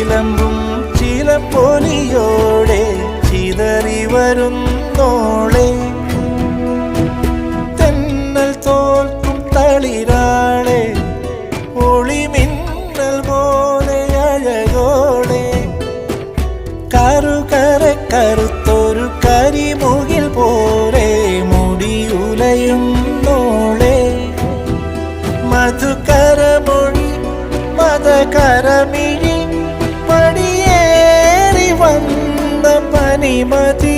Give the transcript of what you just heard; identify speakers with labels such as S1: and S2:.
S1: ചിലമ്പും ചിലമ്പൊലിയോടെ ചിതറി വരുന്നോളെ തെന്നൽ തോൽക്കും തളിരാളെ ഒളിമിന്നൽ പോലെ അഴകോടെ കറുത്തൊരു കരിമുകിൽ പോലെ മുടിയുലയുന്നോളെ മധുകരമൊഴി മതകരമിഴി പടിയേറി വന്ന പനിമതി